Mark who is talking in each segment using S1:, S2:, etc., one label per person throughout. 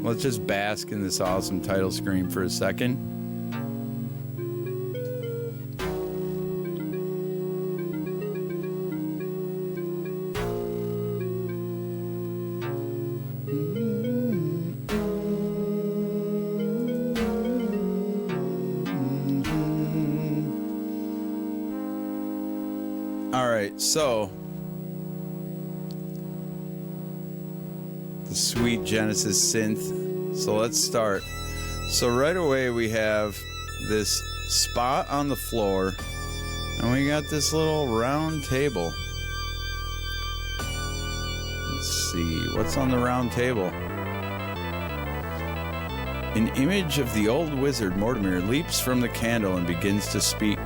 S1: Let's just bask in this awesome title screen for a second. Alright, so the sweet Genesis synth. So let's start. So right away we have this spot on the floor, and we got this little round table. Let's see, what's on the round table? An image of the old wizard Mortimer leaps from the candle and begins to speak.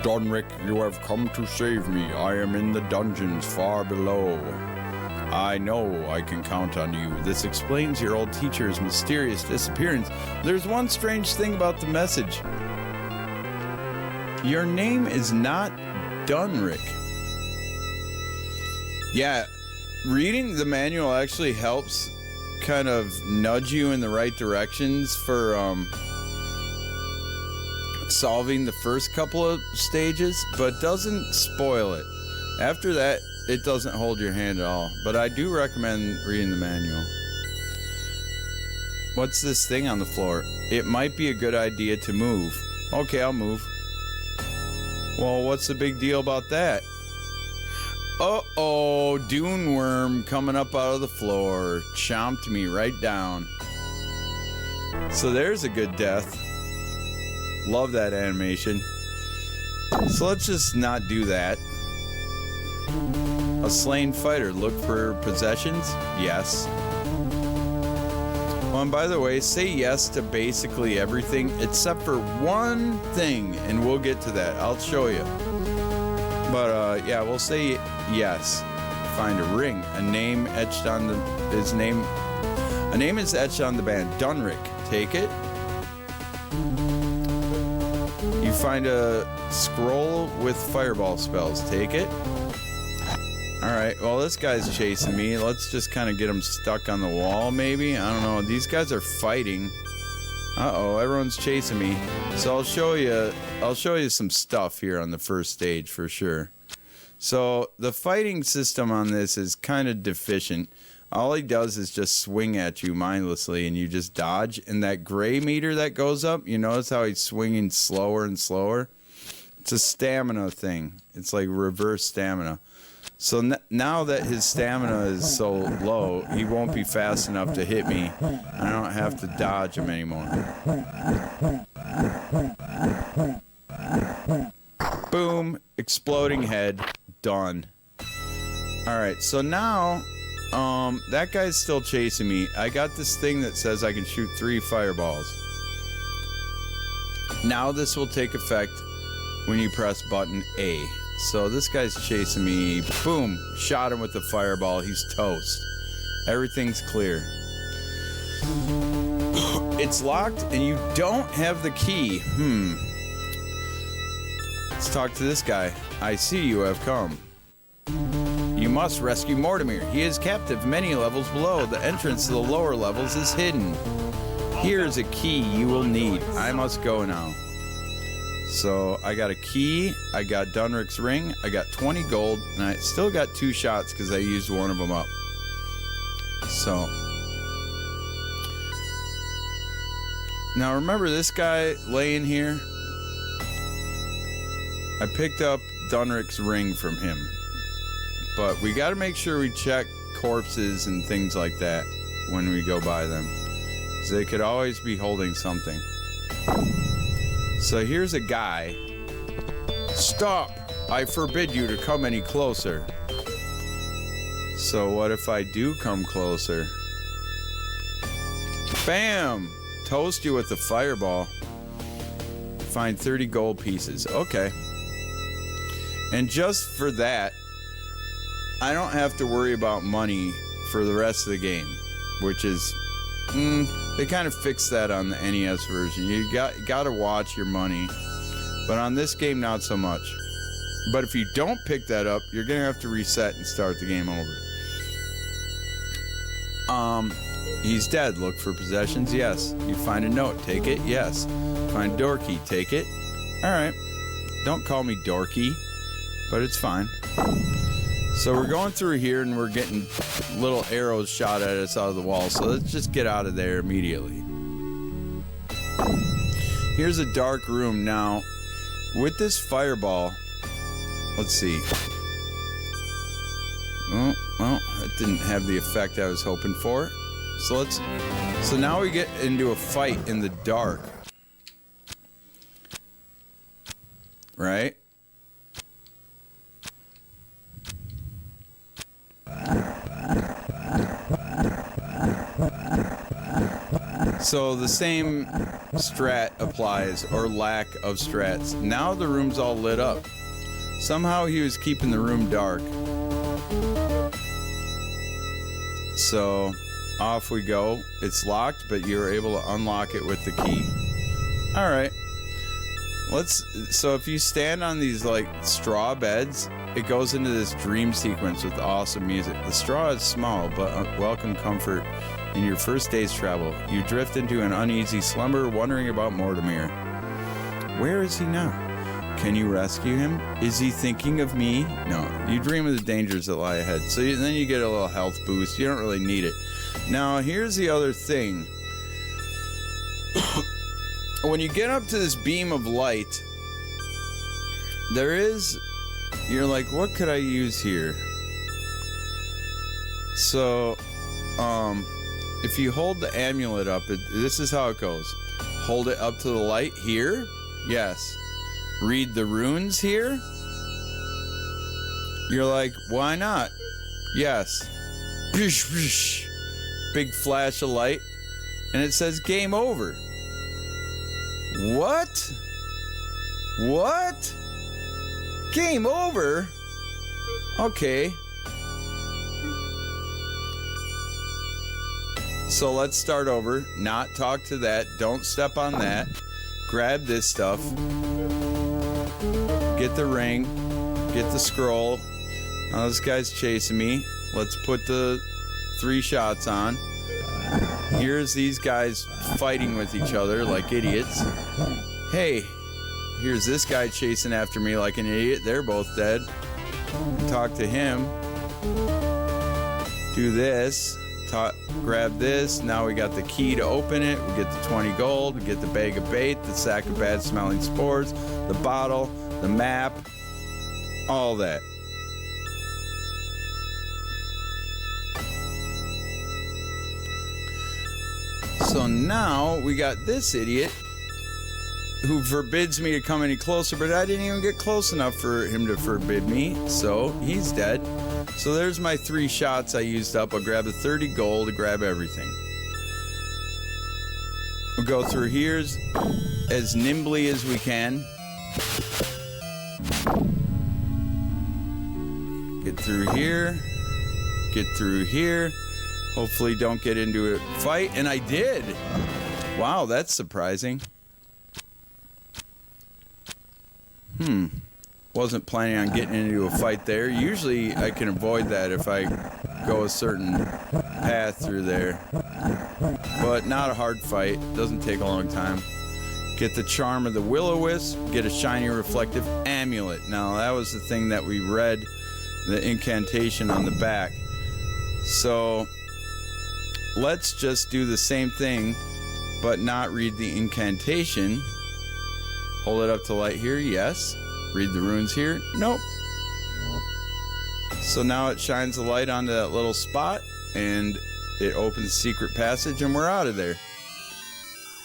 S1: Donric, you have come to save me. I am in the dungeons far below. I know I can count on you. This explains your old teacher's mysterious disappearance. There's one strange thing about the message. Your name is not Donric. Yeah, reading the manual actually helps kind of nudge you in the right directions for solving the first couple of stages, but doesn't spoil it. After that, it doesn't hold your hand at all. But I do recommend reading the manual. What's this thing on the floor? It might be a good idea to move. Okay, I'll move. Well, what's the big deal about that? Uh-oh, dune worm coming up out of the floor. Chomped me right down. So there's a good death. Love that animation. So let's just not do that. A slain fighter. Look for possessions? Yes. Oh, and by the way, say yes to basically everything except for one thing, and we'll get to that. I'll show you. But yeah, we'll say yes. Find a ring. A name etched on his name. A name is etched on the band. Donric. Take it. You find a scroll with fireball spells. Take it. Alright, well this guy's chasing me. Let's just kind of get him stuck on the wall, maybe? I don't know. These guys are fighting. Uh-oh, everyone's chasing me. So I'll show you some stuff here on the first stage for sure. So the fighting system on this is kind of deficient. All he does is just swing at you mindlessly and you just dodge. And that gray meter that goes up, you notice how he's swinging slower and slower? It's a stamina thing. It's like reverse stamina. So now that his stamina is so low, he won't be fast enough to hit me. I don't have to dodge him anymore. Boom. Exploding head. Done. Alright, so now that guy's still chasing me. I got this thing that says I can shoot 3 fireballs. Now this will take effect when you press button A. So this guy's chasing me. Boom. Shot him with the fireball. He's toast. Everything's clear. It's locked and you don't have the key. Let's talk to this guy. I see you have come. You must rescue Mortimer. He is captive many levels below. The entrance to the lower levels is hidden. Here is a key you will need. I must go now. So I got a key, I got Donric's ring, I got 20 gold, and I still got 2 shots because I used one of them up. So now remember this guy laying here? I picked up Donric's ring from him. But we got to make sure we check corpses and things like that when we go by them. Because they could always be holding something. So here's a guy. Stop! I forbid you to come any closer. So what if I do come closer? Bam! Toast you with the fireball. Find 30 gold pieces. Okay. And just for that, I don't have to worry about money for the rest of the game. Which is... they kind of fixed that on the NES version. You got to watch your money. But on this game, not so much. But if you don't pick that up, you're going to have to reset and start the game over. He's dead. Look for possessions. Yes. You find a note. Take it. Yes. Find door key. Take it. All right. Don't call me dorky, but it's fine. So we're going through here and we're getting little arrows shot at us out of the wall. So let's just get out of there immediately. Here's a dark room. Now, with this fireball, let's see. Oh, well, that didn't have the effect I was hoping for. So now we get into a fight in the dark. Right? So the same strat applies, or lack of strats. Now the room's all lit up. Somehow he was keeping the room dark. So off we go. It's locked, but you're able to unlock it with the key. All right. So if you stand on these like straw beds, it goes into this dream sequence with awesome music. The straw is small, but welcome comfort in your first day's travel. You drift into an uneasy slumber, wondering about Mortimer. Where is he now? Can you rescue him? Is he thinking of me? No. You dream of the dangers that lie ahead. So then you get a little health boost. You don't really need it. Now, here's the other thing. When you get up to this beam of light, you're like, what could I use here? So, if you hold the amulet up, this is how it goes. Hold it up to the light here. Yes. Read the runes here. You're like, why not? Yes. Big flash of light. And it says game over. What? What? Game over? Okay. So let's start over. Not talk to that. Don't step on that. Grab this stuff. Get the ring. Get the scroll. Now this guy's chasing me. Let's put the 3 shots on. Here's these guys fighting with each other like idiots. Hey, here's this guy chasing after me like an idiot. They're both dead. Talk to him. Do this. Grab this. Now we got the key to open it. We get the 20 gold. We get the bag of bait, the sack of bad smelling spores, the bottle, the map, all that. So now we got this idiot who forbids me to come any closer, but I didn't even get close enough for him to forbid me, so he's dead. So there's my 3 shots I used up. I'll grab the 30 gold to grab everything. We'll go through here as nimbly as we can. Get through here. Get through here. Hopefully don't get into a fight. And I did. Wow, that's surprising. Wasn't planning on getting into a fight there. Usually I can avoid that if I go a certain path through there. But not a hard fight. Doesn't take a long time. Get the charm of the will-o-wisp. Get a shiny reflective amulet. Now that was the thing that we read, the incantation on the back. So let's just do the same thing, but not read the incantation. Hold it up to light here, yes. Read the runes here, nope. So now it shines the light onto that little spot, and it opens secret passage, and we're out of there.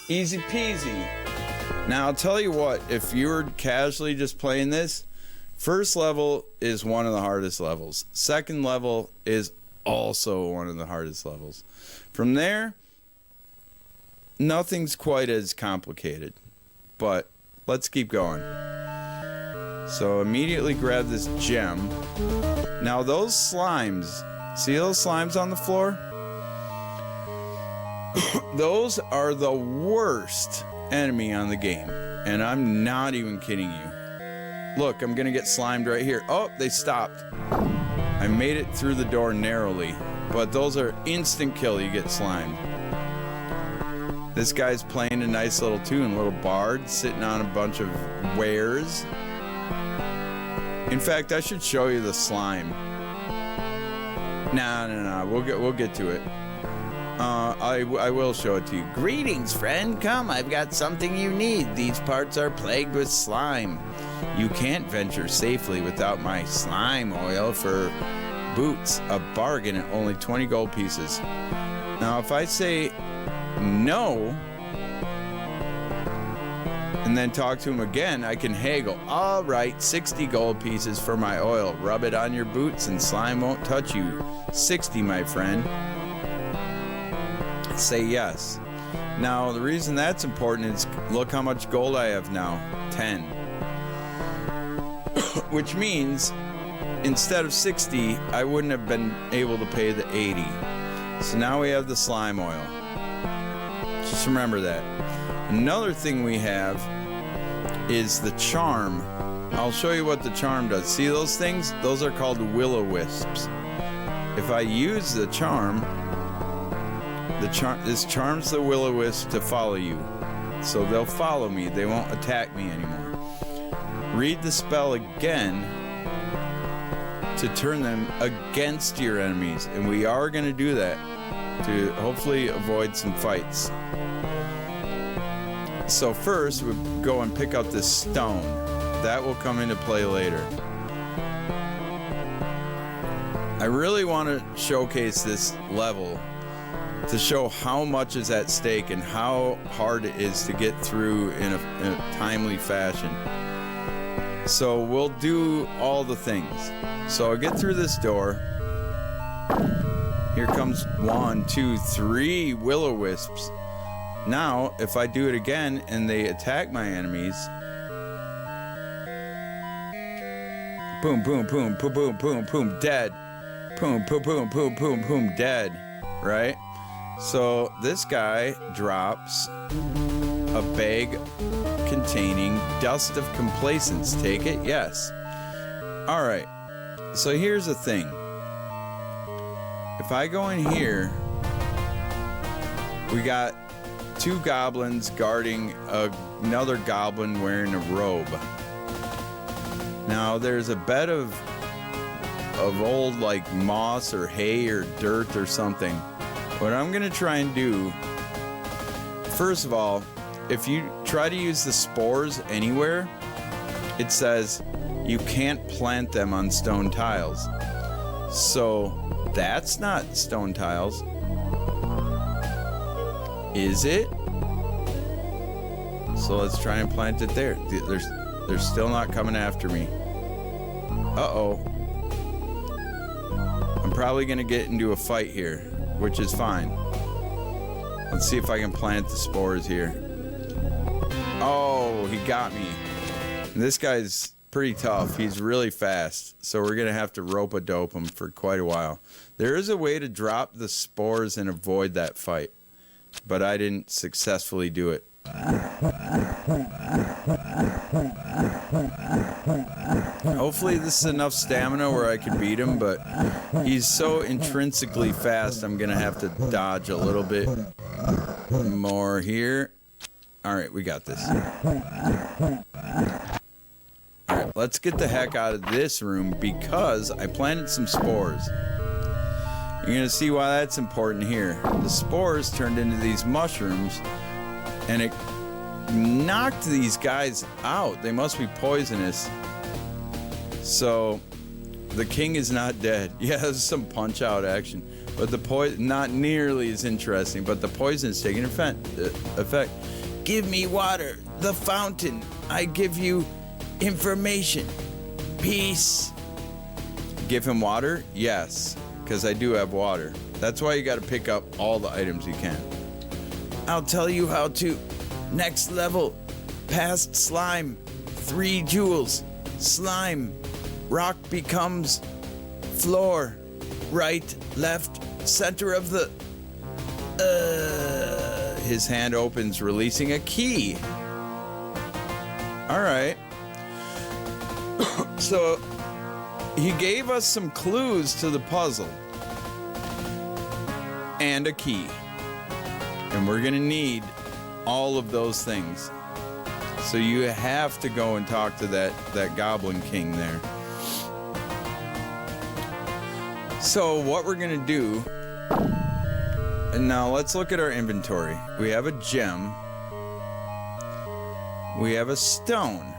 S1: Easy peasy. Now I'll tell you what, if you're casually just playing this, first level is one of the hardest levels. Second level is also one of the hardest levels. From there, nothing's quite as complicated, but let's keep going. So immediately grab this gem. Now those slimes, see those slimes on the floor? Those are the worst enemy on the game, and I'm not even kidding you. Look, I'm gonna get slimed right here. Oh, they stopped. I I made it through the door narrowly, but those are instant kill. You get slimed. This guy's playing a nice little tune, little bard sitting on a bunch of wares. In fact, I should show you the slime. Nah. We'll get to it. I will show it to you. Greetings, friend. Come, I've got something you need. These parts are plagued with slime. You can't venture safely without my slime oil for boots. A bargain at only 20 gold pieces. Now, if I say no, and then talk to him again, I can haggle. All right, 60 gold pieces for my oil. Rub it on your boots and slime won't touch you. 60, my friend. Say yes. Now, the reason that's important is look how much gold I have now. 10. Which means instead of 60, I wouldn't have been able to pay the 80. So now we have the slime oil. Just remember that. Another thing we have is the charm. I'll show you what the charm does. See those things? Those are called will-o-wisps. If I use the charm, this charms the will-o-wisp to follow you. So they'll follow me. They won't attack me anymore. Read the spell again to turn them against your enemies. And we are going to do that to hopefully avoid some fights. So first, we go and pick up this stone. That will come into play later. I really want to showcase this level to show how much is at stake and how hard it is to get through in a timely fashion. So we'll do all the things. So I'll get through this door. Here comes 1, 2, 3 will-o-wisps. Now, if I do it again and they attack my enemies, boom, boom, boom, boom, boom, boom, boom, dead. Boom, boom, boom, boom, boom, boom, dead. Right? So this guy drops a bag containing dust of complacence. Take it? Yes. All right. So here's the thing. If I go in here, we got 2 goblins guarding another goblin wearing a robe. Now there's a bed of old like moss or hay or dirt or something. What I'm gonna try and do, first of all, if you try to use the spores anywhere, it says you can't plant them on stone tiles. So that's not stone tiles. Is it? So let's try and plant it there. They're still not coming after me. Uh-oh. I'm probably gonna get into a fight here, which is fine. Let's see if I can plant the spores here. Oh, he got me. And this guy's pretty tough. He's really fast. So we're gonna have to rope-a-dope him for quite a while. There is a way to drop the spores and avoid that fight, but I didn't successfully do it. Hopefully this is enough stamina where I can beat him, but he's so intrinsically fast I'm gonna have to dodge a little bit more here. Alright, we got this. Alright, let's get the heck out of this room because I planted some spores. You're gonna see why that's important here. The spores turned into these mushrooms and it knocked these guys out. They must be poisonous. So the king is not dead. Yeah, there's some punch out action, but the poison not nearly as interesting, but the poison is taking effect. Give me water, the fountain. I give you information. Peace. Give him water? Yes, because I do have water. That's why you got to pick up all the items you can. I'll tell you how to. Next level. Past slime. 3 jewels. Slime. Rock becomes floor. Right, left, center of the... His hand opens, releasing a key. Alright. So, he gave us some clues to the puzzle and a key, and we're gonna need all of those things. So you have to go and talk to that Goblin King there. So what we're gonna do, and now let's look at our inventory. We have a gem. We have a stone.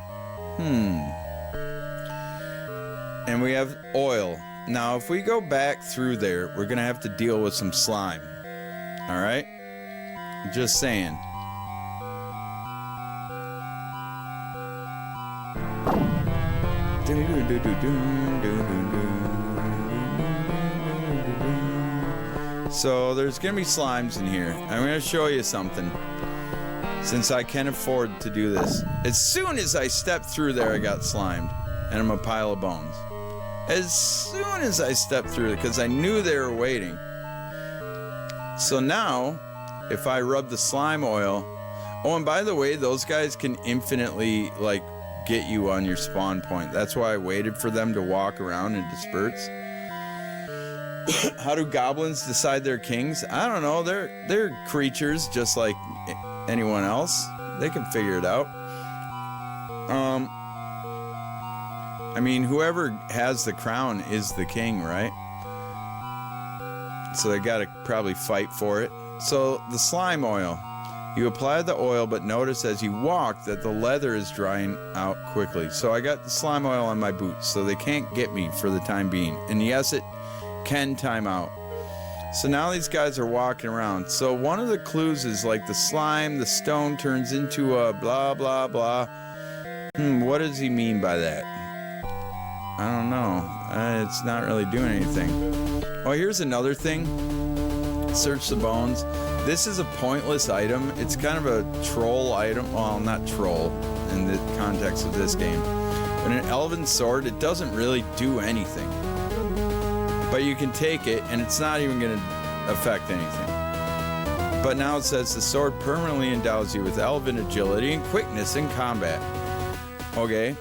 S1: And we have oil. Now, if we go back through there, we're gonna have to deal with some slime. All right? Just saying. So there's gonna be slimes in here. I'm gonna show you something, since I can afford to do this. As soon as I stepped through there, I got slimed, and I'm a pile of bones. As soon as I stepped through it, because I knew they were waiting. So now, if I rub the slime oil, oh, and by the way, those guys can infinitely, like, get you on your spawn point. That's why I waited for them to walk around in spurts. How do goblins decide they're kings? I don't know. They're creatures just like anyone else. They can figure it out. I mean, whoever has the crown is the king, right? So they gotta probably fight for it. So the slime oil. You apply the oil, but notice as you walk that the leather is drying out quickly. So I got the slime oil on my boots, so they can't get me for the time being. And yes, it can time out. So now these guys are walking around. So one of the clues is like the slime, the stone turns into a blah, blah, blah. What does he mean by that? I don't know. It's not really doing anything. Oh, here's another thing. Search the bones. This is a pointless item. It's kind of a troll item. Well, not troll in the context of this game. But an elven sword, it doesn't really do anything. But you can take it, and it's not even going to affect anything. But now it says the sword permanently endows you with elven agility and quickness in combat. Okay.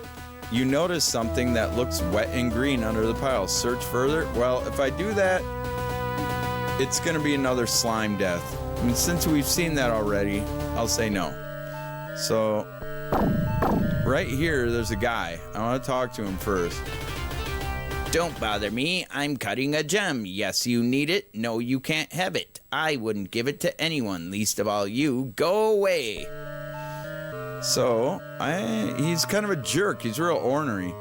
S1: You notice something that looks wet and green under the pile. Search further. Well, if I do that, it's going to be another slime death. I mean, since we've seen that already, I'll say no. So, right here, there's a guy. I want to talk to him first.
S2: Don't bother me. I'm cutting a gem. Yes, you need it. No, you can't have it. I wouldn't give it to anyone, least of all you. Go away.
S1: So, he's kind of a jerk. He's real ornery.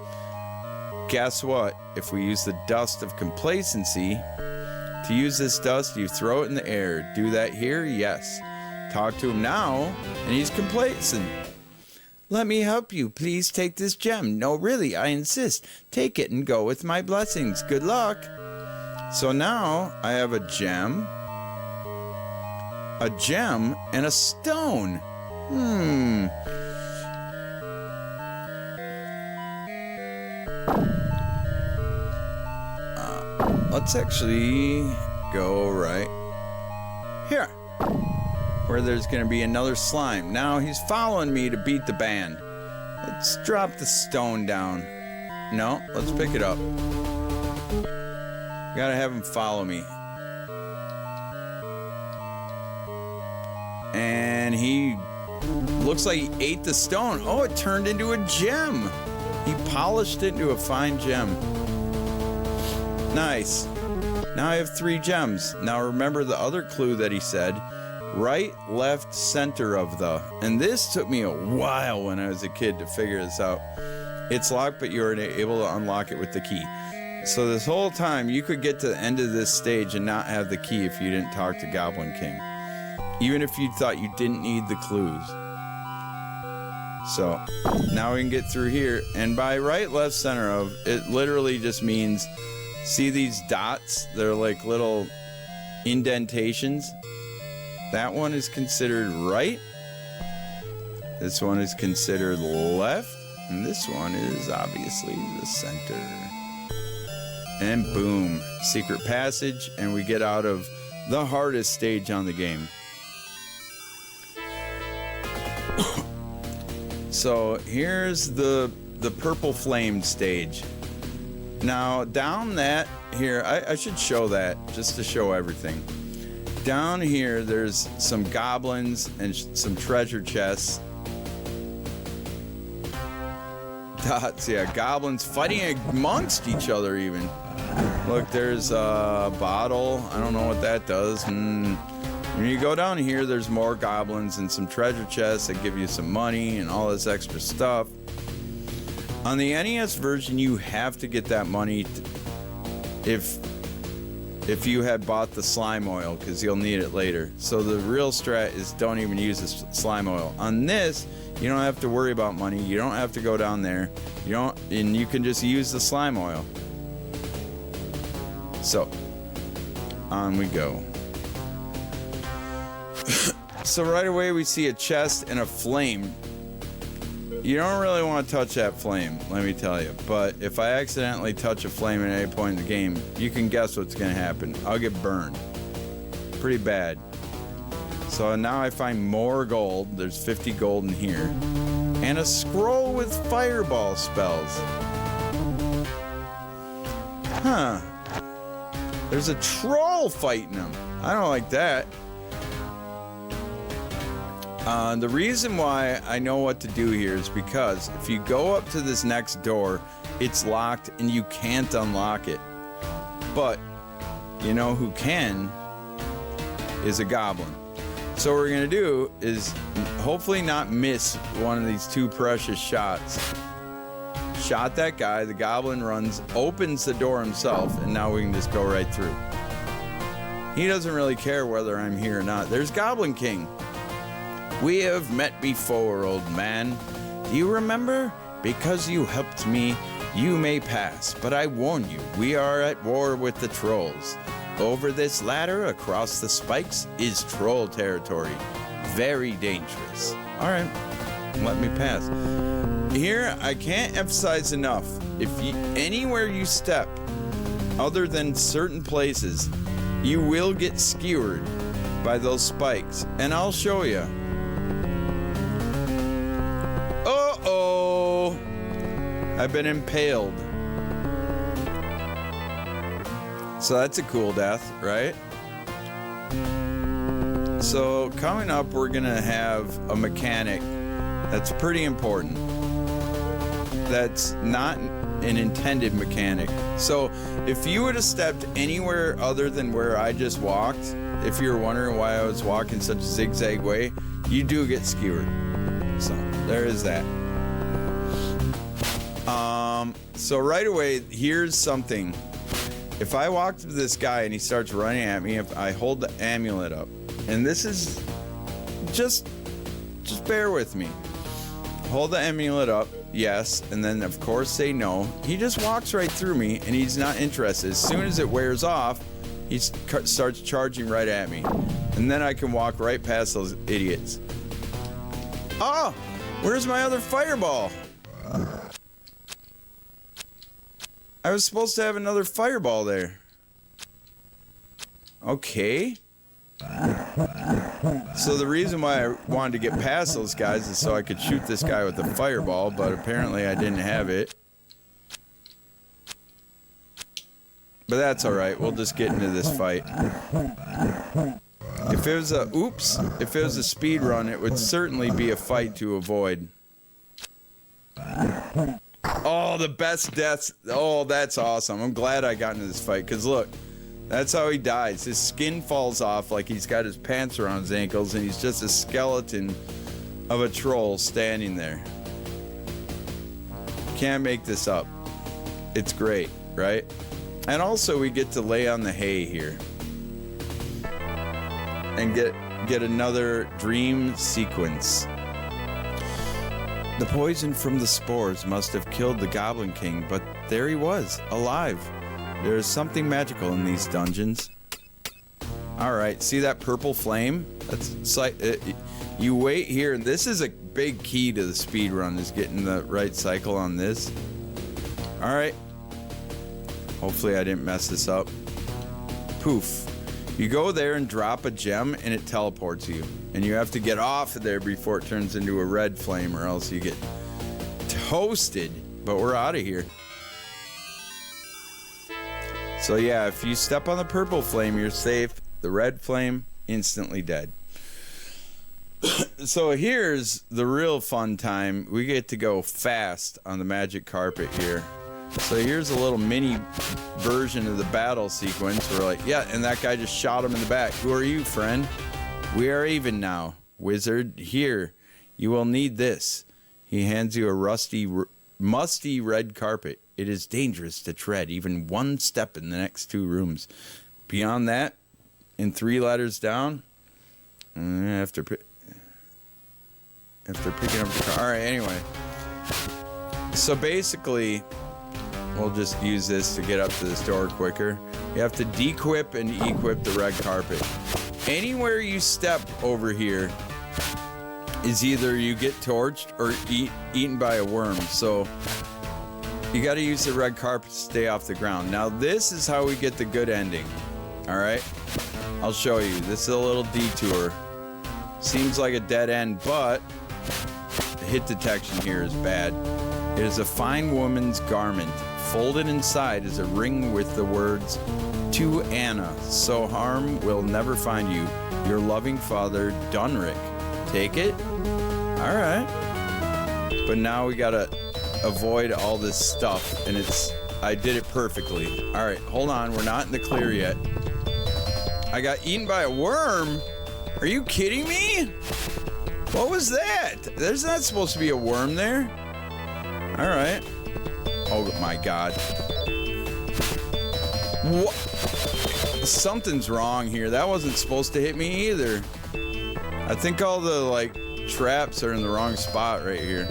S1: Guess what? If we use the dust of complacency, to use this dust, you throw it in the air. Do that here? Yes. Talk to him now, and he's complacent. Let me help you. Please take this gem. No, really, I insist. Take it and go with my blessings. Good luck. So now I have a gem, and a stone. Let's actually go right here, where there's going to be another slime. Now he's following me to beat the band. Let's drop the stone down. No, let's pick it up. Gotta have him follow me. And he looks like he ate the stone. Oh, it turned into a gem. He polished it into a fine gem. Nice. Now I have 3 gems. Now remember the other clue that he said. Right, left, center of the. And this took me a while when I was a kid to figure this out. It's locked, but you're able to unlock it with the key. So this whole time, you could get to the end of this stage and not have the key if you didn't talk to Goblin King. Even if you thought you didn't need the clues. So, now we can get through here. And by right, left, center of, it literally just means, see these dots? They're like little indentations. That one is considered right. This one is considered left. And this one is obviously the center. And boom, secret passage, and we get out of the hardest stage on the game. So here's the purple flame stage. Now, down that here, I should show that just to show everything. Down here, there's some goblins and some treasure chests. Dots, yeah, goblins fighting amongst each other even. Look, there's a bottle. I don't know what that does. When you go down here, there's more goblins and some treasure chests that give you some money and all this extra stuff. On the NES version, you have to get that money if you had bought the slime oil, because you'll need it later. So the real strat is don't even use the slime oil. On this, you don't have to worry about money. You don't have to go down there. And you can just use the slime oil. So, on we go. So right away we see a chest and a flame. You don't really want to touch that flame, let me tell you. But if I accidentally touch a flame at any point in the game, you can guess what's going to happen. I'll get burned. Pretty bad. So now I find more gold. There's 50 gold in here. And a scroll with fireball spells. Huh. There's a troll fighting him. I don't like that. The reason why I know what to do here is because if you go up to this next door, it's locked and you can't unlock it. But you know who can is a goblin. So what we're gonna do is hopefully not miss one of these two precious shots. Shot that guy, the goblin runs, opens the door himself, and now we can just go right through. He doesn't really care whether I'm here or not. There's Goblin King. We have met before, old man. Do you remember? Because you helped me, you may pass. But I warn you, we are at war with the trolls. Over this ladder, across the spikes, is troll territory. Very dangerous. All right, let me pass. Here, I can't emphasize enough. Anywhere you step, other than certain places, you will get skewered by those spikes. And I'll show you. Uh-oh! I've been impaled. So that's a cool death, right? So coming up, we're gonna have a mechanic that's pretty important. That's not an intended mechanic. So if you would have stepped anywhere other than where I just walked, if you're wondering why I was walking such a zigzag way, you do get skewered. So there is that. So right away, here's something. If I walk to this guy and he starts running at me, if I hold the amulet up, and this is just bear with me. Hold the amulet up, yes, and then of course say no. He just walks right through me and he's not interested. As soon as it wears off, he starts charging right at me. And then I can walk right past those idiots. Oh, where's my other fireball? I was supposed to have another fireball there. Okay. So the reason why I wanted to get past those guys is so I could shoot this guy with a fireball, but apparently I didn't have it. But that's alright, we'll just get into this fight. If it was a speed run, it would certainly be a fight to avoid. Oh, the best deaths. Oh, that's awesome. I'm glad I got into this fight, because look, that's how he dies. His skin falls off like he's got his pants around his ankles, and he's just a skeleton of a troll standing there. Can't make this up. It's great, right? And also we get to lay on the hay here and get another dream sequence. The poison from the spores must have killed the Goblin King, but there he was, alive. There is something magical in these dungeons. Alright, see that purple flame? That's like, you wait here, and this is a big key to the speed run, is getting the right cycle on this. Alright. Hopefully I didn't mess this up. Poof. You go there and drop a gem, and it teleports you. And you have to get off of there before it turns into a red flame, or else you get toasted. But we're out of here. So yeah, if you step on the purple flame, you're safe. The red flame, instantly dead. So here's the real fun time. We get to go fast on the magic carpet here. So here's a little mini version of the battle sequence. We're like, yeah, and that guy just shot him in the back. Who are you, friend? We are even now, wizard. Here, you will need this. He hands you a musty red carpet. It is dangerous to tread even one step in the next 2 rooms. Beyond that, in 3 letters down, after picking up the car. All right, anyway. So basically, we'll just use this to get up to this door quicker. You have to dequip and equip the red carpet. Anywhere you step over here is either you get torched or eaten by a worm. So you got to use the red carpet to stay off the ground. Now this is how we get the good ending. All right, I'll show you. This is a little detour. Seems like a dead end, but the hit detection here is bad. It is a fine woman's garment. Folded inside is a ring with the words, "To Anna, so harm will never find you. Your loving father, Dunrick." Take it? All right. But now we gotta avoid all this stuff, and I did it perfectly. All right, hold on. We're not in the clear yet. I got eaten by a worm? Are you kidding me? What was that? There's not supposed to be a worm there. All right. Oh my God. What? Something's wrong here. That wasn't supposed to hit me either. I think all the traps are in the wrong spot right here.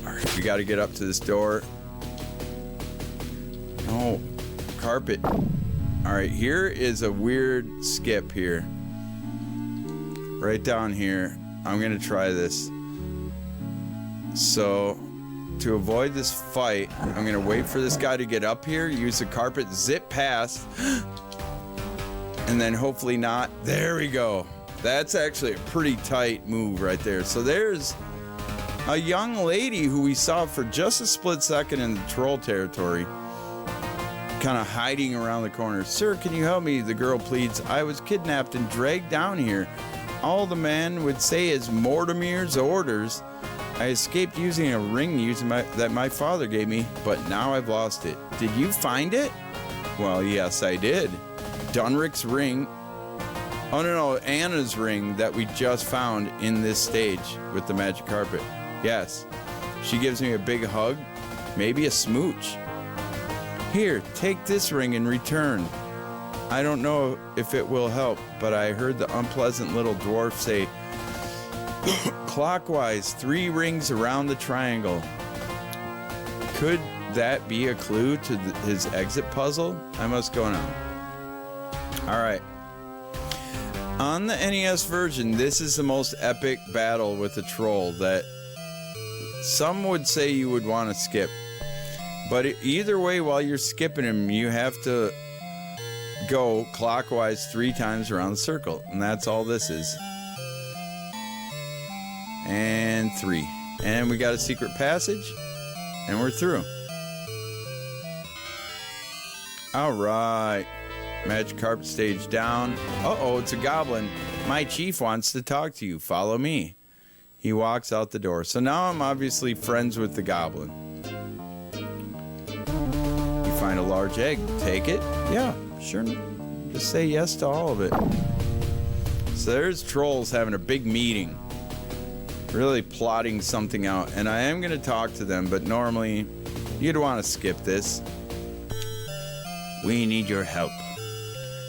S1: All right, we got to get up to this door. No, carpet. All right, here is a weird skip here. Right down here. I'm gonna try this. So, to avoid this fight, I'm gonna wait for this guy to get up here, use the carpet, zip past, and then hopefully not. There we go. That's actually a pretty tight move right there. So there's a young lady who we saw for just a split second in the troll territory, kind of hiding around the corner. "Sir, can you help me?" the girl pleads. "I was kidnapped and dragged down here. All the man would say is Mortimer's orders. I escaped using a ring that my father gave me, but now I've lost it." "Did you find it?" "Well, yes, I did. Dunrick's ring." Oh, no, Anna's ring that we just found in this stage with the magic carpet. "Yes." She gives me a big hug, maybe a smooch. "Here, take this ring in return. I don't know if it will help, but I heard the unpleasant little dwarf say, clockwise, 3 rings around the triangle." Could that be a clue to his exit puzzle? I must go now. All right. On the NES version, this is the most epic battle with the troll that some would say you would want to skip. But either way, while you're skipping him, you have to go clockwise 3 times around the circle. And that's all this is. And 3. And we got a secret passage. And we're through. All right. Magic carpet stage down. Uh-oh, it's a goblin. "My chief wants to talk to you. Follow me." He walks out the door. So now I'm obviously friends with the goblin. You find a large egg. Take it? Yeah, sure. Just say yes to all of it. So there's trolls having a big meeting. Really plotting something out. And I am going to talk to them, but normally you'd want to skip this.
S2: "We need your help.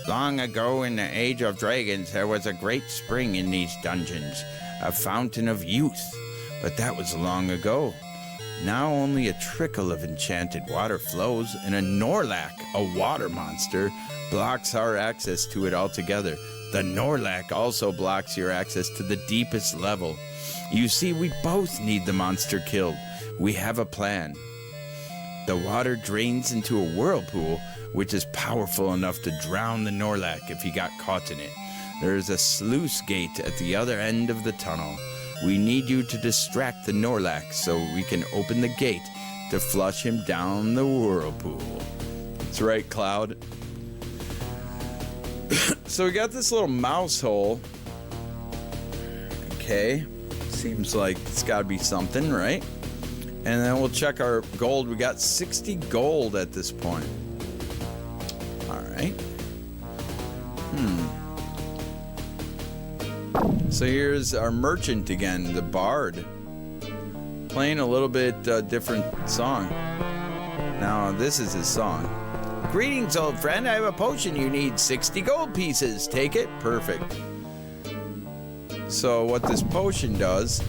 S2: Long ago in the Age of Dragons, there was a great spring in these dungeons, a fountain of youth. But that was long ago. Now only a trickle of enchanted water flows, and a Norlac, a water monster, blocks our access to it altogether. The Norlac also blocks your access to the deepest level. You see, we both need the monster killed. We have a plan. The water drains into a whirlpool, which is powerful enough to drown the Norlac if he got caught in it. There is a sluice gate at the other end of the tunnel. We need you to distract the Norlac so we can open the gate.
S1: to flush him down the whirlpool. That's right, Cloud. So we got this little mouse hole. Okay. Seems like it's got to be something, right? And then we'll check our gold. We got 60 gold at this point. All right. So here's our merchant again, the bard. Playing a little bit different song. Now, this is his song. Greetings, old friend. I have a potion you need. 60 gold pieces. Take it. Perfect. So what this potion does,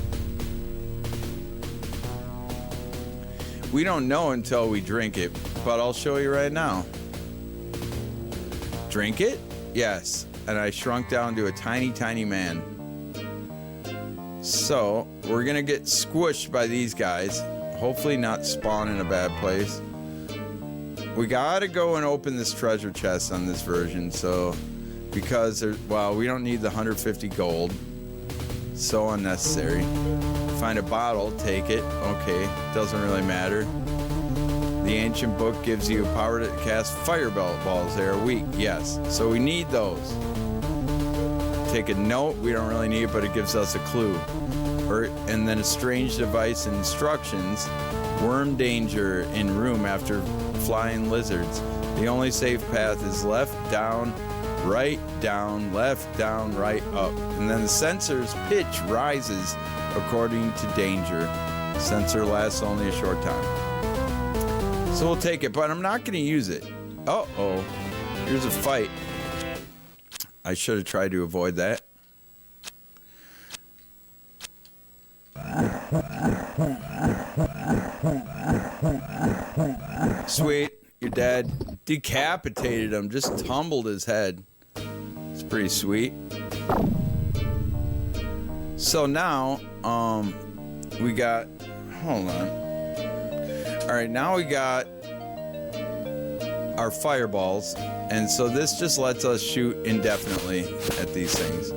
S1: we don't know until we drink it, but I'll show you right now. Drink it? Yes. And I shrunk down to a tiny, tiny man. So we're gonna get squished by these guys. Hopefully not spawn in a bad place. We gotta go and open this treasure chest on this version, so because there's, well, we don't need the 150 gold. So unnecessary. Find a bottle, take it. Okay, doesn't really matter. The ancient book gives you power to cast fireballs. They are weak, yes. So we need those. Take a note, we don't really need it, but it gives us a clue. And then a strange device and instructions. Worm danger in room after flying lizards. The only safe path is left, down, right, down, left, down, right, up. And then the sensor's pitch rises according to danger. The sensor lasts only a short time. So we'll take it, but I'm not going to use it. Uh-oh. Here's a fight. I should have tried to avoid that. Sweet. You're dead. Decapitated him. Just tumbled his head. It's pretty sweet. So now, we got... Hold on. Alright, now we got our fireballs. And so this just lets us shoot indefinitely at these things.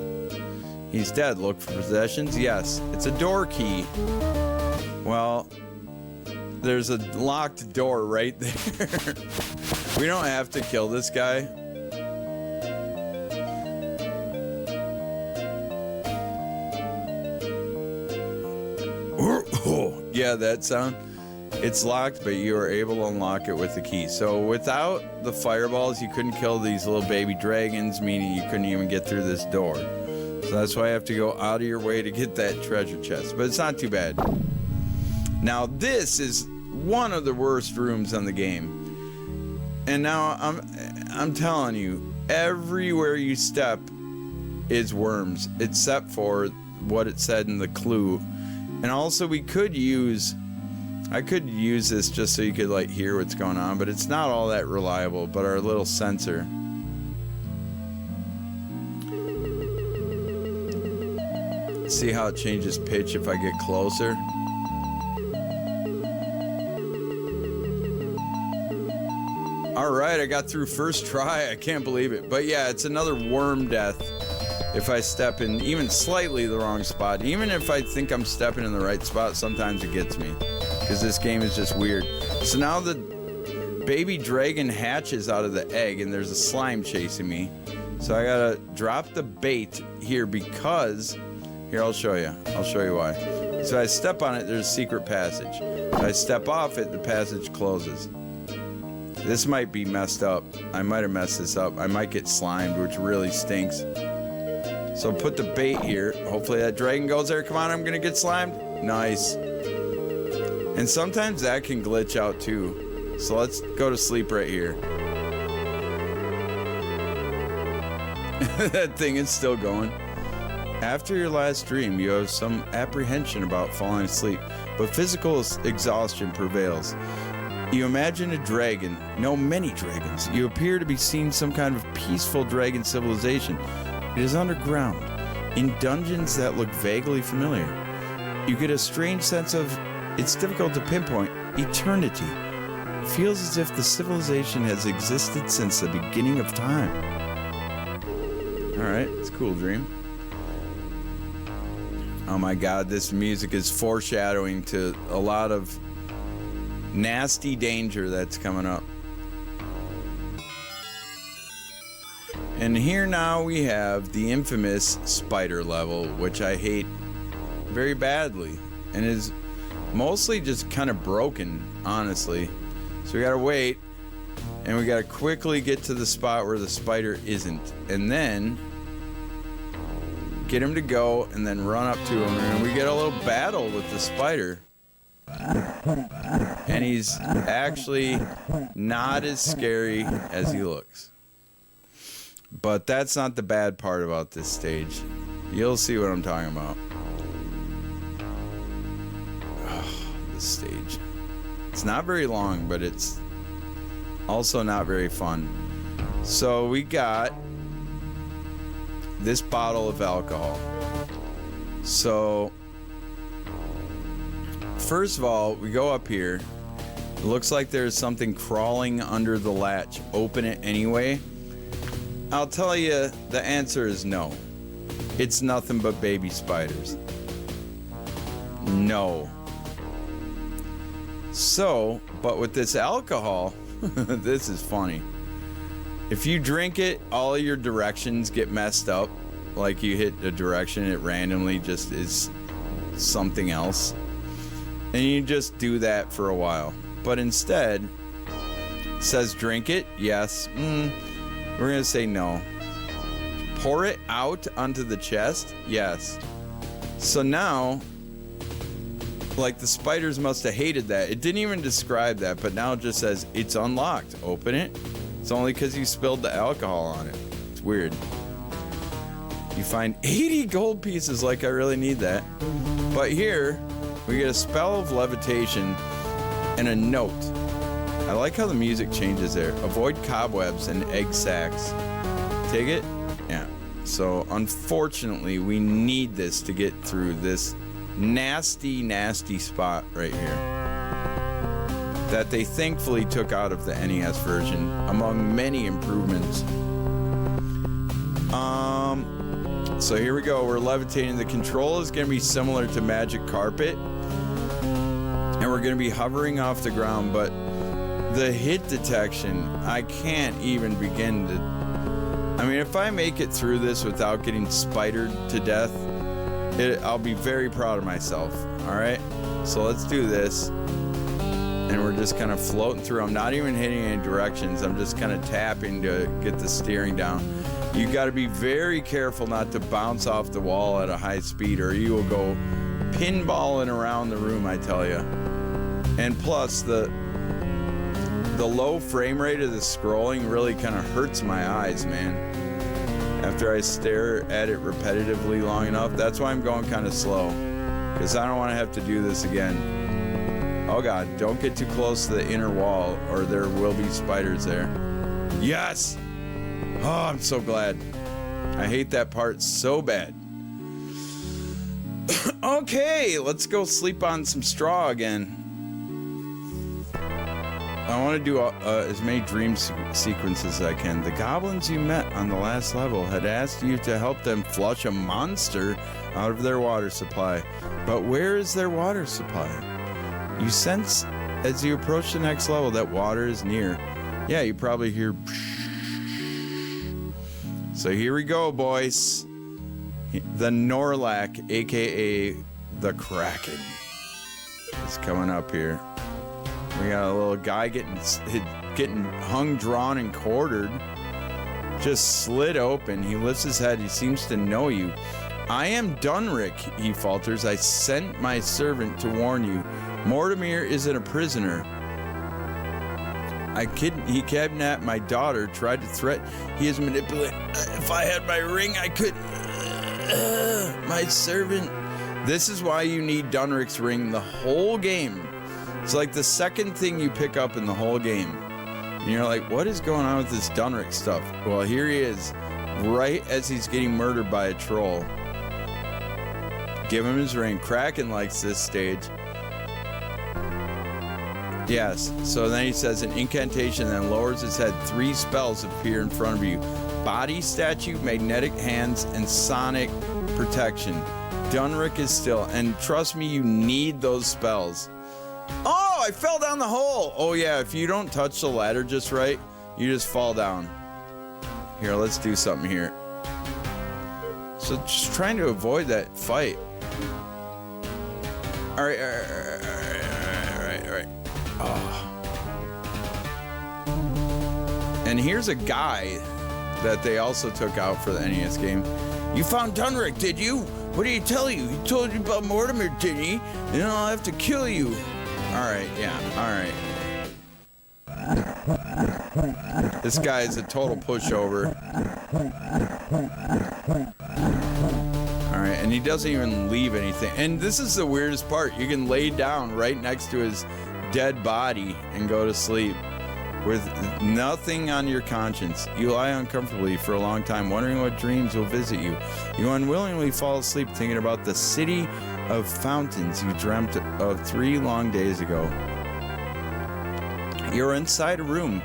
S1: He's dead. Look for possessions. Yes. It's a door key. Well... There's a locked door right there. We don't have to kill this guy. Oh, yeah, that sound. It's locked, but you are able to unlock it with the key. So without the fireballs, you couldn't kill these little baby dragons, meaning you couldn't even get through this door. So that's why I have to go out of your way to get that treasure chest. But it's not too bad. Now this is one of the worst rooms on the game. And now I'm telling you, everywhere you step is worms, except for what it said in the clue. And also I could use this just so you could like hear what's going on, but it's not all that reliable. But our little sensor. See how it changes pitch if I get closer? Alright, I got through first try. I can't believe it. But yeah, it's another worm death if I step in even slightly the wrong spot. Even if I think I'm stepping in the right spot, sometimes it gets me. Because this game is just weird. So now the baby dragon hatches out of the egg and there's a slime chasing me. So I gotta drop the bait here because... Here, I'll show you. I'll show you why. So I step on it, there's a secret passage. If I step off it, the passage closes. This might be messed up. I might have messed this up. I might get slimed, which really stinks. So put the bait here. Hopefully that dragon goes there. Come on, I'm gonna get slimed. Nice. And sometimes that can glitch out too. So let's go to sleep right here. That thing is still going. After your last dream, you have some apprehension about falling asleep, but physical exhaustion prevails. You imagine a dragon, no, many dragons. You appear to be seeing some kind of peaceful dragon civilization. It is underground, in dungeons that look vaguely familiar. You get a strange sense of, it's difficult to pinpoint, eternity. It feels as if the civilization has existed since the beginning of time. Alright, it's a cool dream. Oh my god, this music is foreshadowing to a lot of nasty danger that's coming up. And here now we have the infamous spider level, which I hate very badly and is mostly just kind of broken, honestly. So we gotta wait, and we gotta quickly get to the spot where the spider isn't, and then get him to go, and then run up to him, and we get a little battle with the spider. And he's actually not as scary as he looks. But that's not the bad part about this stage. You'll see what I'm talking about. Oh, this stage. It's not very long, but it's also not very fun. So we got this bottle of alcohol. So first of all, we go up here. It looks like there's something crawling under the latch. Open it anyway. I'll tell you, the answer is no. It's nothing but baby spiders. No. So, but with this alcohol, this is funny. If you drink it, all of your directions get messed up. Like you hit a direction, it randomly just is something else. And you just do that for a while. But instead, it says drink it, yes. We're gonna say no. Pour it out onto the chest, yes. So now, like the spiders must have hated that. It didn't even describe that, but now it just says it's unlocked. Open it. It's only because you spilled the alcohol on it. It's weird. You find 80 gold pieces, like I really need that. But here, we get a spell of levitation and a note. I like how the music changes there. Avoid cobwebs and egg sacs. Take it? Yeah. So unfortunately, we need this to get through this nasty, nasty spot right here that they thankfully took out of the NES version, among many improvements. So here we go. We're levitating. The control is going to be similar to Magic Carpet, and we're going to be hovering off the ground, but the hit detection, I can't even begin to... I mean, if I make it through this without getting spidered to death, I'll be very proud of myself. All right? So let's do this. And we're just kind of floating through. I'm not even hitting any directions. I'm just kind of tapping to get the steering down. You got to be very careful not to bounce off the wall at a high speed, or you will go pinballing around the room, I tell you. And plus, the low frame rate of the scrolling really kind of hurts my eyes, man. After I stare at it repetitively long enough, that's why I'm going kind of slow, because I don't want to have to do this again. Oh God, don't get too close to the inner wall, or there will be spiders there. Yes! Oh, I'm so glad. I hate that part so bad. Okay, let's go sleep on some straw again. I want to do as many dream sequences as I can. The goblins you met on the last level had asked you to help them flush a monster out of their water supply. But where is their water supply? You sense as you approach the next level that water is near. Yeah, you probably hear... So here we go, boys. The Norlac, aka the Kraken, is coming up here. We got a little guy getting hung, drawn, and quartered. Just slid open. He lifts his head. He seems to know you. I am Dunrick, he falters. I sent my servant to warn you. Mortimer isn't a prisoner. He kidnapped my daughter, tried to threaten. He is manipulating. If I had my ring, I could... my servant. This is why you need Dunrick's ring the whole game. It's like the second thing you pick up in the whole game. And you're like, what is going on with this Dunrick stuff? Well, here he is, right as he's getting murdered by a troll. Give him his ring. Kraken likes this stage. Yes, so then he says an incantation, then lowers his head. 3 spells appear in front of you. Body statue, magnetic hands, and sonic protection. Dunrick is still, and trust me, you need those spells. Oh! Oh, I fell down the hole. Oh yeah, if you don't touch the ladder just right, you just fall down. Here, let's do something here. So just trying to avoid that fight. All right. Oh. And here's a guy that they also took out for the NES game. You found Dunrick, did you? What did he tell you? He told you about Mortimer, didn't he? Then I'll have to kill you. All right, yeah, all right. This guy is a total pushover. All right, and he doesn't even leave anything. And this is the weirdest part. You can lay down right next to his dead body and go to sleep with nothing on your conscience. You lie uncomfortably for a long time, wondering what dreams will visit you. You unwillingly fall asleep thinking about the city of fountains you dreamt of 3 long days ago. You're inside a room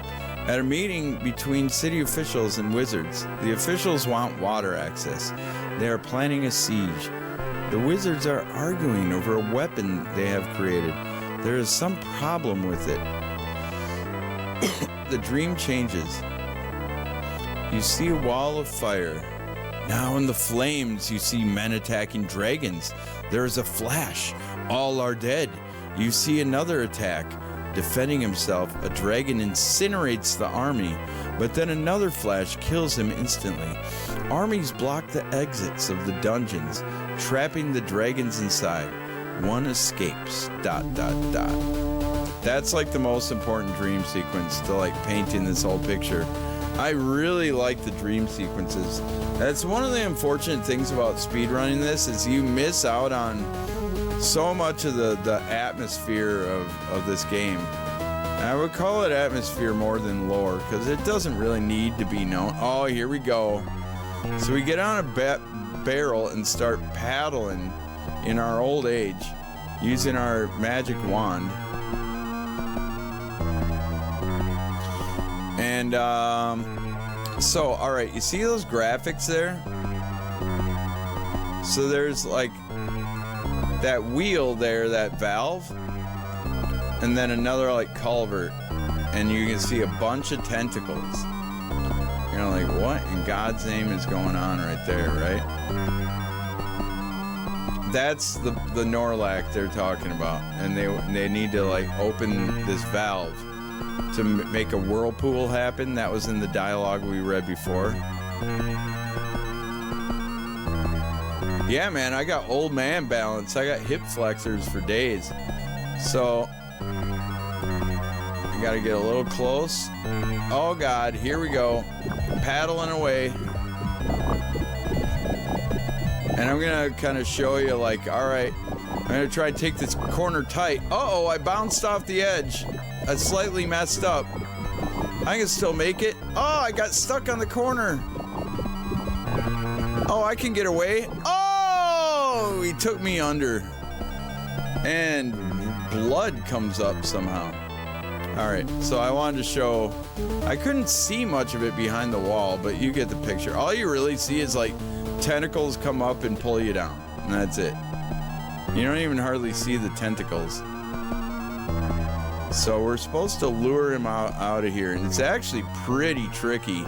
S1: at a meeting between city officials and wizards. The officials want water access. They are planning a siege. The wizards are arguing over a weapon they have created. There is some problem with it. The dream changes. You see a wall of fire. Now in the flames, you see men attacking dragons. There is a flash. All are dead. You see another attack. Defending himself, a dragon incinerates the army, but then another flash kills him instantly. Armies block the exits of the dungeons, trapping the dragons inside. One escapes. ... That's like the most important dream sequence to like painting this whole picture. I really like the dream sequences. That's one of the unfortunate things about speedrunning this is you miss out on so much of the atmosphere of this game. And I would call it atmosphere more than lore because it doesn't really need to be known. Oh, here we go. So we get on a barrel and start paddling in our old age using our magic wand. And so, all right, you see those graphics there? So there's like that wheel there, that valve, and then another like culvert, and you can see a bunch of tentacles. You're like, what in God's name is going on right there, right? That's the Norlac they're talking about, and they need to like open this valve to make a whirlpool happen. That was in the dialogue we read before. Yeah, man, I got old man balance. I got hip flexors for days. So I gotta get a little close. Oh God, here we go. Paddling away. And I'm gonna kind of show you like, all right, I'm gonna try to take this corner tight. Uh-oh, I bounced off the edge. I slightly messed up. I can still make it. Oh, I got stuck on the corner. Oh, I can get away. Oh, he took me under. And blood comes up somehow. All right, so I wanted to show, I couldn't see much of it behind the wall, but you get the picture. All you really see is like tentacles come up and pull you down, and that's it. You don't even hardly see the tentacles. So we're supposed to lure him out of here, and it's actually pretty tricky.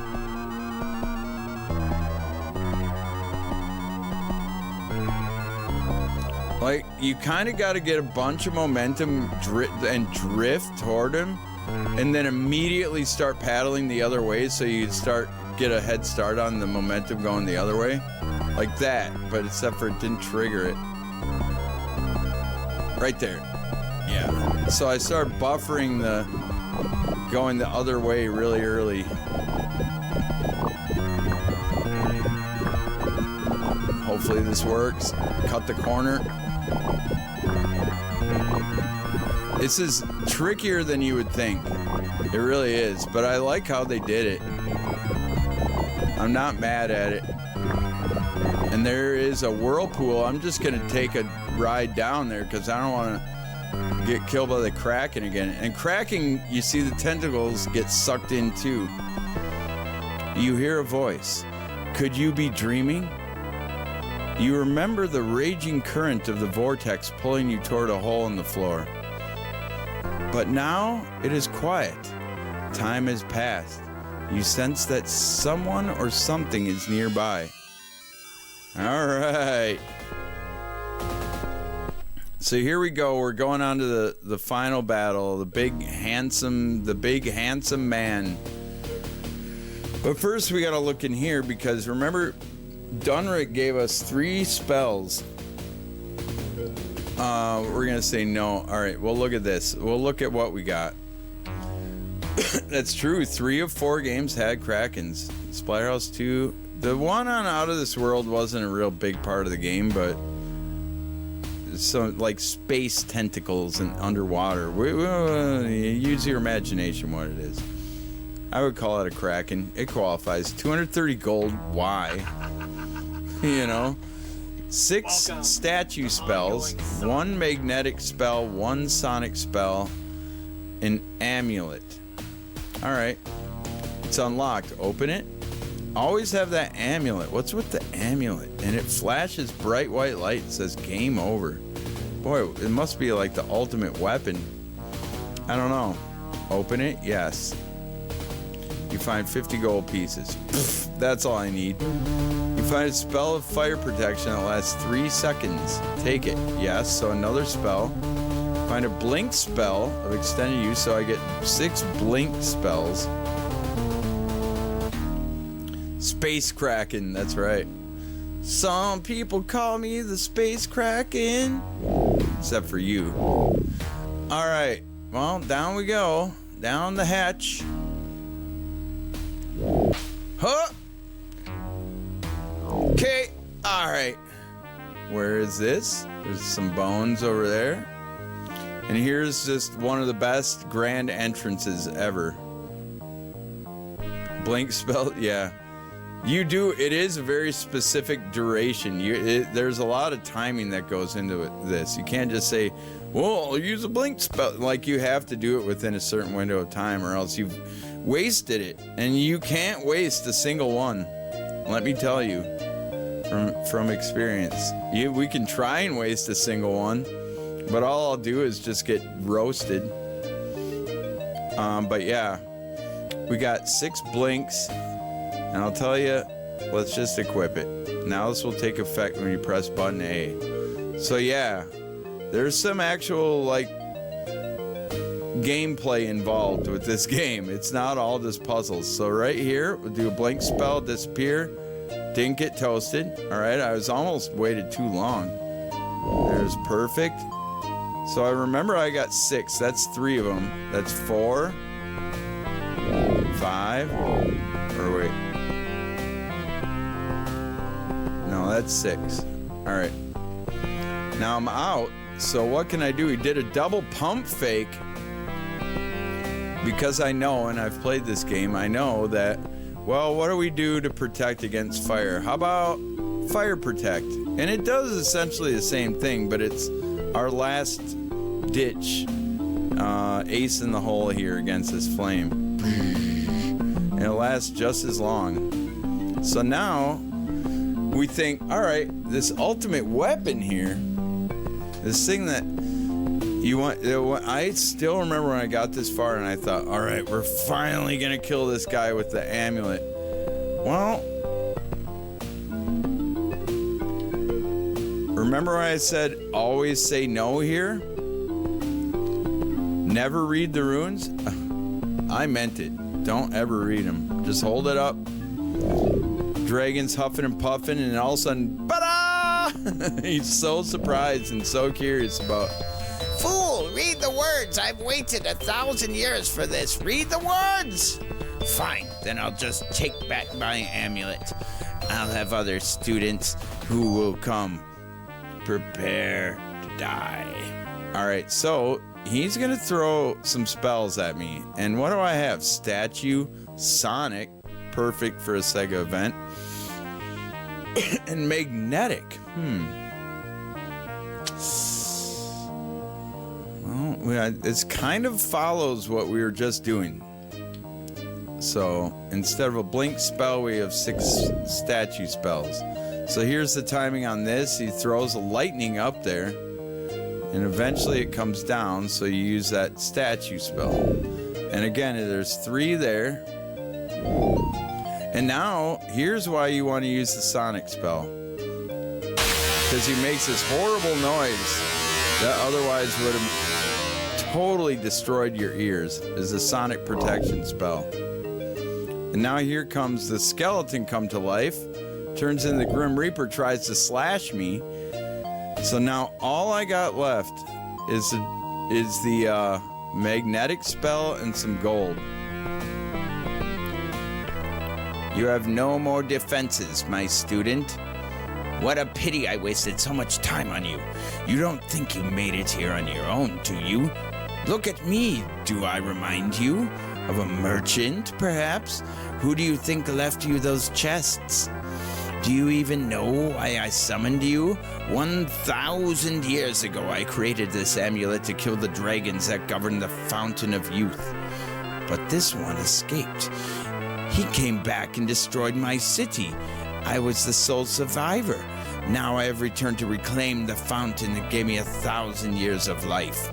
S1: Like, you kind of got to get a bunch of momentum and drift toward him, and then immediately start paddling the other way so you get a head start on the momentum going the other way. Like that, but except for it didn't trigger it. Right there. Yeah. So I started buffering going the other way really early. Hopefully this works. Cut the corner. This is trickier than you would think. It really is, but I like how they did it. I'm not mad at it. And there is a whirlpool. I'm just gonna take a ride down there because I don't want to get killed by the Kraken again. And Kraken, you see the tentacles get sucked in too. You hear a voice. Could you be dreaming? You remember the raging current of the vortex pulling you toward a hole in the floor. But now it is quiet. Time has passed. You sense that someone or something is nearby. All right. So here we go. We're going on to the final battle. The big handsome man. But first we got to look in here because remember, Dunrick gave us 3 spells. We're going to say no. All right, we'll look at this. We'll look at what we got. That's true. 3 of 4 games had Krakens. Splatterhouse 2. The one on Out of This World wasn't a real big part of the game, but some like space tentacles and underwater. Use your imagination what it is. I would call it a Kraken. It qualifies. 230 gold. Why? You know? 6 statue spells, 1 magnetic spell, 1 sonic spell, an amulet. All right, it's unlocked. Open it. Always have that amulet. What's with the amulet? And it flashes bright white light. It says game over. Boy, it must be like the ultimate weapon. I don't know. Open it. Yes. You find 50 gold pieces. Pfft, that's all I need. You find a spell of fire protection that lasts 3 seconds. Take it. Yes, so another spell. Find a blink spell of extended use, so I get 6 blink spells. Space Kraken, that's right. Some people call me the Space Kraken. Except for you. Alright, well, down we go. Down the hatch. Huh! Okay, alright. Where is this? There's some bones over there. And here's just one of the best grand entrances ever. Blink spell, yeah. You do, it is a very specific duration. There's a lot of timing that goes into this. You can't just say, well, I'll use a blink spell. Like, you have to do it within a certain window of time or else you've wasted it. And you can't waste a single one. Let me tell you, from experience. We can try and waste a single one, but all I'll do is just get roasted. But yeah, we got 6 blinks, and I'll tell you, let's just equip it. Now this will take effect when you press button A. So yeah, there's some actual like gameplay involved with this game. It's not all just puzzles. So right here, we'll do a blink spell, disappear. Didn't get toasted. All right, I was almost waited too long. There's perfect. So I remember I got 6. That's 3 of them. That's 4, 5, or wait. No, that's 6. All right. Now I'm out. So what can I do? He did a double pump fake. Because I know, and I've played this game, I know that, well, what do we do to protect against fire? How about fire protect? And it does essentially the same thing, but it's our last ditch ace in the hole here against this flame. And it lasts just as long. So now we think, all right, this ultimate weapon here, this thing that you want, I still remember when I got this far and I thought, all right, we're finally gonna kill this guy with the amulet. Well, remember when I said always say no here? Never read the runes? I meant it. Don't ever read them. Just hold it up. Dragon's huffing and puffing, and all of a sudden, ba-da! He's so surprised and so curious about.
S2: Fool, read the words. I've waited 1,000 years for this. Read the words. Fine, then I'll just take back my amulet. I'll have other students who will come. Prepare to die.
S1: All right, so he's gonna throw some spells at me. And what do I have? Statue, Sonic, perfect for a Sega event, and magnetic. Well, it kind of follows what we were just doing. So instead of a blink spell, we have 6 statue spells. So here's the timing on this. He throws a lightning up there. And eventually it comes down, so you use that statue spell. And again, there's 3 there. And now, here's why you want to use the sonic spell. Because he makes this horrible noise that otherwise would have totally destroyed your ears. Is the sonic protection spell. And now here comes the skeleton come to life. Turns into the Grim Reaper, tries to slash me. So now all I got left is the magnetic spell and some gold.
S2: You have no more defenses, my student. What a pity I wasted so much time on you. You don't think you made it here on your own, do you? Look at me. Do I remind you of a merchant, perhaps? Who do you think left you those chests? Do you even know why I summoned you? 1,000 years ago, I created this amulet to kill the dragons that govern the Fountain of Youth. But this one escaped. He came back and destroyed my city. I was the sole survivor. Now I have returned to reclaim the fountain that gave me 1,000 years of life.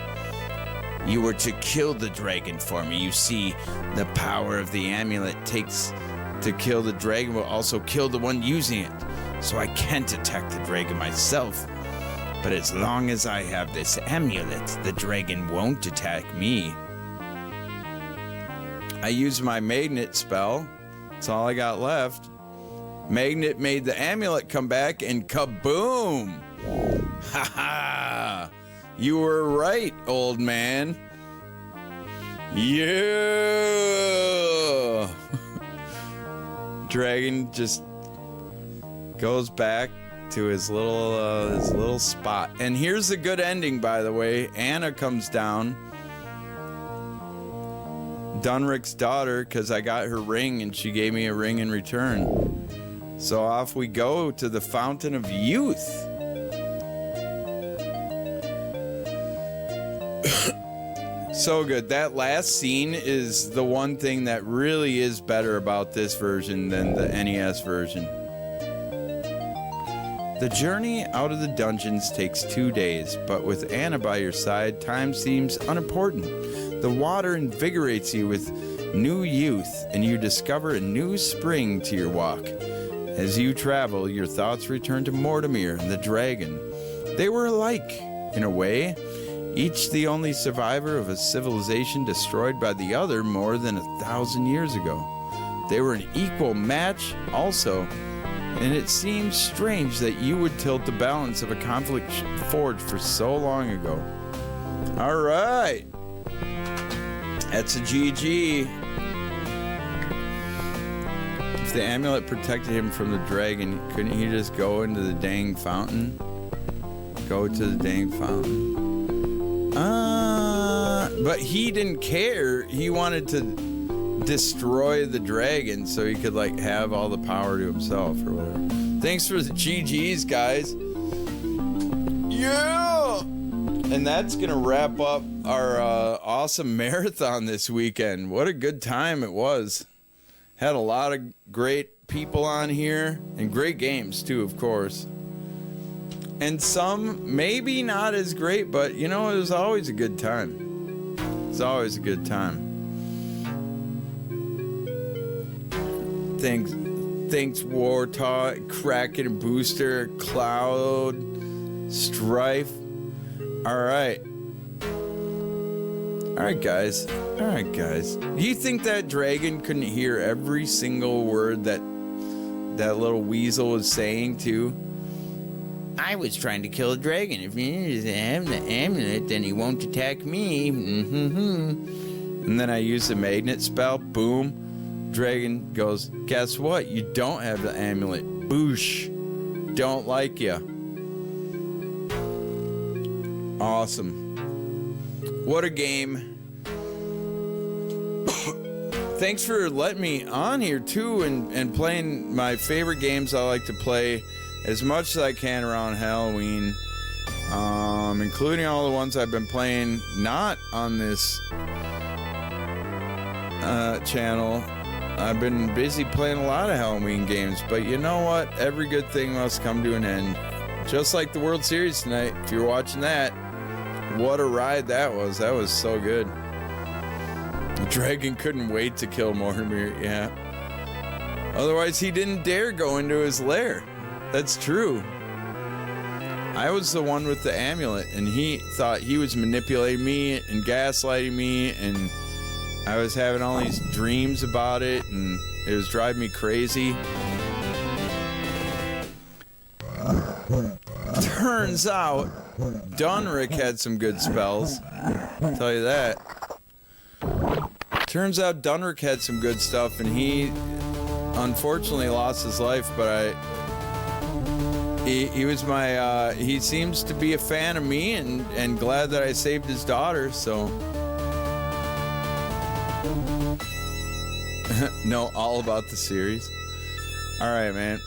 S2: You were to kill the dragon for me. You see, the power of the amulet takes to kill the dragon will also kill the one using it. So I can't attack the dragon myself. But as long as I have this amulet, the dragon won't attack me.
S1: I used my magnet spell. That's all I got left. Magnet made the amulet come back and kaboom! Ha ha! You were right, old man. Yeah! Dragon just goes back to his little spot. And here's the good ending, by the way. Anna comes down. Dunric's daughter, because I got her ring and she gave me a ring in return. So off we go to the Fountain of Youth. So good. That last scene is the one thing that really is better about this version than the NES version. The journey out of the dungeons takes 2 days, but with Anna by your side, time seems unimportant. The water invigorates you with new youth, and you discover a new spring to your walk. As you travel, your thoughts return to Mortimer and the dragon. They were alike, in a way, each the only survivor of a civilization destroyed by the other more than 1,000 years ago. They were an equal match also, and it seems strange that you would tilt the balance of a conflict forged for so long ago. All right. That's a GG. If the amulet protected him from the dragon, couldn't he just go into the dang fountain? Go to the dang fountain. But he didn't care. He wanted to destroy the dragon so he could, like, have all the power to himself or whatever. Thanks for the GGs, guys. Yeah! And that's gonna wrap up our awesome marathon this weekend. What a good time it was. Had a lot of great people on here and great games too, of course. And some maybe not as great, but you know, it was always a good time. It's always a good time. Thanks Warthog, Kraken and Booster, Cloud, Strife. Alright, guys. Alright, guys. Do you think that dragon couldn't hear every single word that little weasel was saying too?
S2: I was trying to kill a dragon. If you have the amulet, then he won't attack me.
S1: And then I use the magnet spell. Boom. Dragon goes, guess what? You don't have the amulet. Boosh. Don't like ya. Awesome. What a game. Thanks for letting me on here too and playing my favorite games I like to play as much as I can around Halloween, including all the ones I've been playing not on this channel. I've been busy playing a lot of Halloween games, but you know what? Every good thing must come to an end. Just like the World Series tonight, if you're watching that. What a ride that was. That was so good. The dragon couldn't wait to kill Mortimer, yeah. Otherwise, he didn't dare go into his lair. That's true. I was the one with the amulet, and he thought he was manipulating me and gaslighting me, and I was having all these dreams about it, and it was driving me crazy. Turns out, Dunrick had some good spells. I'll tell you that. Turns out Dunrick had some good stuff, and he unfortunately lost his life, but he was my, he seems to be a fan of me and glad that I saved his daughter, so. Know all about the series. All right, man.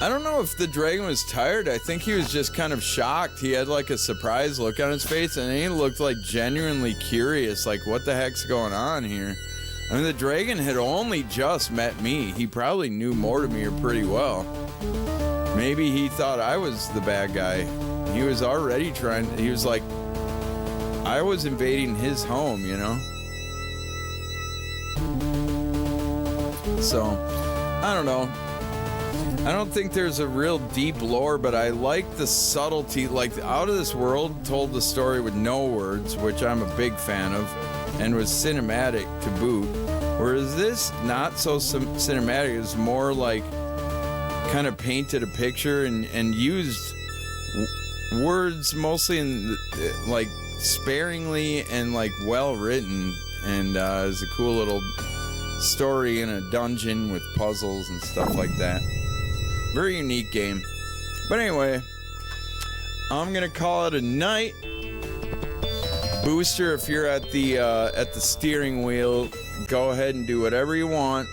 S1: I don't know if the dragon was tired. I think he was just kind of shocked. He had like a surprised look on his face, and he looked like genuinely curious, like what the heck's going on here? I mean, the dragon had only just met me. He probably knew Mortimer pretty well. Maybe he thought I was the bad guy. He was already trying, he was like, I was invading his home, you know? So, I don't know. I don't think there's a real deep lore, but I like the subtlety. Like, Out of This World told the story with no words, which I'm a big fan of, and was cinematic to boot. Whereas this, not so cinematic, is more like kind of painted a picture and used words mostly in like sparingly and like well written, and is a cool little story in a dungeon with puzzles and stuff like that. Very unique game. But anyway, I'm gonna call it a night. Booster, if you're at the steering wheel, go ahead and do whatever you want.